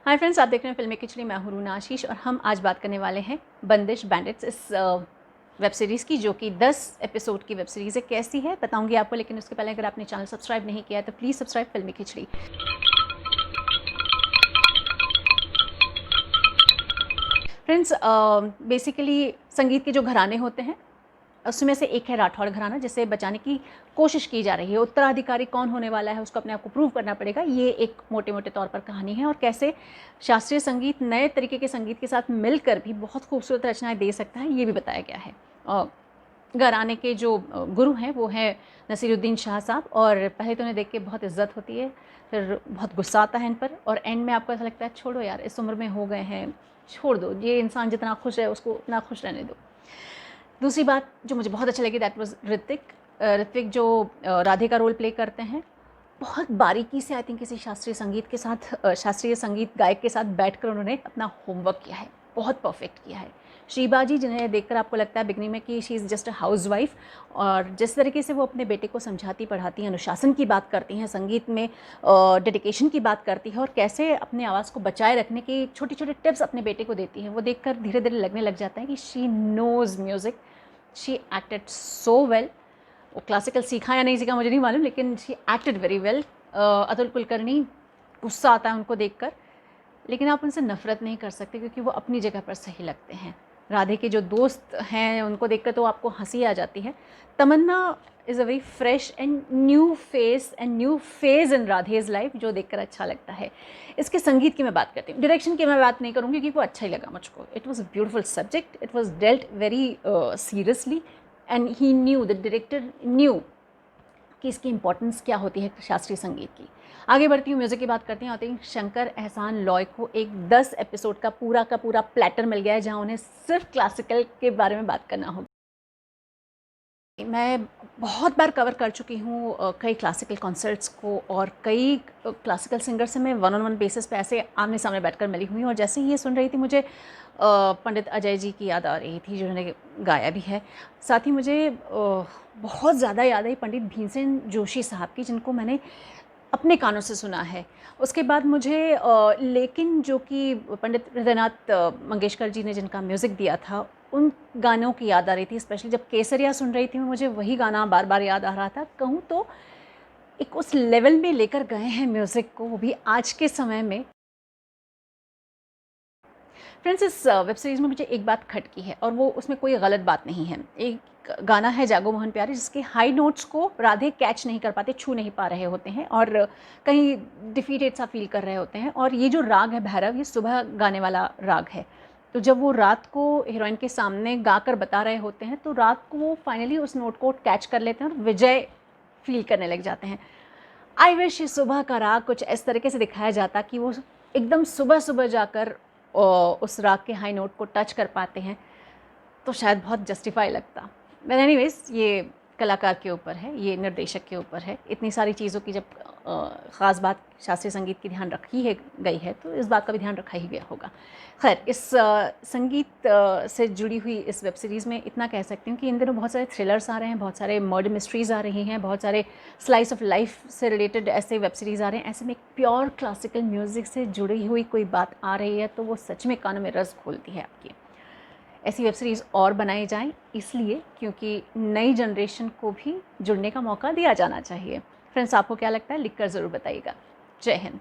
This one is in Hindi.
हाय फ्रेंड्स, आप देख रहे हैं फिल्मी खिचड़ी। मैं हूं रूना आशीष और हम आज बात करने वाले हैं बंदिश बैंडिट्स इस वेब सीरीज़ की, जो कि 10 एपिसोड की वेब सीरीज़ है। कैसी है बताऊंगी आपको, लेकिन उसके पहले अगर आपने चैनल सब्सक्राइब नहीं किया है तो प्लीज़ सब्सक्राइब फिल्मी खिचड़ी। फ्रेंड्स, बेसिकली संगीत के जो घराने होते हैं उसमें से एक है राठौड़ घराना, जिसे बचाने की कोशिश की जा रही है। उत्तराधिकारी कौन होने वाला है उसको अपने आप को प्रूव करना पड़ेगा। ये एक मोटे मोटे तौर पर कहानी है, और कैसे शास्त्रीय संगीत नए तरीके के संगीत के साथ मिलकर भी बहुत खूबसूरत रचनाएं दे सकता है, ये भी बताया गया है। और घराने के जो गुरु हैं वो हैं नसीरुद्दीन शाह साहब, और पहले तो उन्हें देख के बहुत इज्जत होती है, फिर बहुत गुस्सा आता है इन पर, और एंड में आपको ऐसा लगता है छोड़ो यार, इस उम्र में हो गए हैं, छोड़ दो, ये इंसान जितना खुश है उसको उतना खुश रहने दो। दूसरी बात जो मुझे बहुत अच्छी लगी, दैट वाज ऋत्विक जो राधे का रोल प्ले करते हैं, बहुत बारीकी से आई थिंक किसी शास्त्रीय संगीत के साथ, शास्त्रीय संगीत गायक के साथ बैठकर उन्होंने अपना होमवर्क किया है, बहुत परफेक्ट किया है। शीबा जी, जिन्हें देखकर आपको लगता है बिगनिंग में कि she is just a house wife, और जिस तरीके से वो अपने बेटे को समझाती पढ़ाती हैं, अनुशासन की बात करती हैं, संगीत में डेडिकेशन की बात करती है, और कैसे अपने आवाज़ को बचाए रखने की छोटी छोटी टिप्स अपने बेटे को देती है, वो देखकर धीरे धीरे लगने लग जाता है कि she knows music. She acted so well. वो क्लासिकल सीखा या नहीं सीखा मुझे नहीं मालूम, लेकिन she acted very well. Atul Kulkarni, गुस्सा आता है उनको देखकर, लेकिन आप उनसे नफ़रत नहीं कर सकते क्योंकि वो अपनी जगह पर सही लगते हैं। राधे के जो दोस्त हैं उनको देखकर तो आपको हंसी आ जाती है। Tamanna is a very fresh and new face and new phase in Radhe's life, जो देखकर अच्छा लगता है। इसके संगीत की मैं बात करती हूँ, डायरेक्शन की मैं बात नहीं करूँगी क्योंकि वो अच्छा ही लगा मुझको। It was a beautiful subject, it was dealt very seriously, and he new, the director new कि इसकी इंपॉर्टेंस क्या होती है शास्त्रीय संगीत की। आगे बढ़ती हूँ, म्यूज़िक की बात करती हूँ। आते हैं शंकर एहसान लॉय को एक 10 एपिसोड का पूरा प्लेटर मिल गया है, जहाँ उन्हें सिर्फ क्लासिकल के बारे में बात करना होगा। मैं बहुत बार कवर कर चुकी हूँ कई क्लासिकल कॉन्सर्ट्स को, और कई क्लासिकल सिंगर से मैं वन ऑन वन बेसिस पे ऐसे आमने सामने बैठकर मिली हुई हूँ। और जैसे ही ये सुन रही थी, मुझे पंडित अजय जी की याद आ रही थी, जिन्होंने गाया भी है। साथ ही मुझे बहुत ज़्यादा याद आई पंडित भीमसेन जोशी साहब की, जिनको मैंने अपने कानों से सुना है। उसके बाद मुझे लेकिन जो कि पंडित हृदयनाथ मंगेशकर जी ने जिनका म्यूज़िक दिया था, उन गानों की याद आ रही थी। स्पेशली जब केसरिया सुन रही थी मुझे वही गाना बार बार याद आ रहा था। कहूँ तो एक उस लेवल में लेकर गए हैं म्यूज़िक को, वो भी आज के समय में। फ्रेंड्स, इस वेब सीरीज़ में मुझे एक बात खटकी है, और वो उसमें कोई गलत बात नहीं है। एक गाना है जागो मोहन प्यारे, जिसके हाई नोट्स को राधे कैच नहीं कर पाते, छू नहीं पा रहे होते हैं, और कहीं डिफीटेड सा फील कर रहे होते हैं। और ये जो राग है भैरव, ये सुबह गाने वाला राग है। तो जब वो रात को हीरोइन के सामने गाकर बता रहे होते हैं, तो रात को वो फाइनली उस नोट को कैच कर लेते हैं और विजय फील करने लग जाते हैं। आई विश ये सुबह का राग कुछ इस तरीके से दिखाया जाता कि वो एकदम सुबह सुबह जाकर उस राग के हाई नोट को टच कर पाते हैं, तो शायद बहुत जस्टिफाई लगता। बट एनीवेज, ये कलाकार के ऊपर है, ये निर्देशक के ऊपर है। इतनी सारी चीज़ों की जब ख़ास बात शास्त्रीय संगीत की ध्यान रखी है गई है, तो इस बात का भी ध्यान रखा ही गया होगा। खैर, इस संगीत से जुड़ी हुई इस वेब सीरीज़ में इतना कह सकती हूँ कि इन दिनों बहुत सारे थ्रिलर्स आ रहे हैं, बहुत सारे मर्डर मिस्ट्रीज़ आ रही हैं, बहुत सारे स्लाइस ऑफ लाइफ से रिलेटेड ऐसे वेब सीरीज़ आ रहे हैं। ऐसे में एक प्योर क्लासिकल म्यूज़िक से जुड़ी हुई कोई बात आ रही है तो वो सच में कानों में रस खोलती है आपकी। ऐसी वेब सीरीज़ और बनाई जाएँ, इसलिए क्योंकि नई जनरेशन को भी जुड़ने का मौका दिया जाना चाहिए। फ्रेंड्स, आपको क्या लगता है? लिखकर ज़रूर बताइएगा। जय हिंद।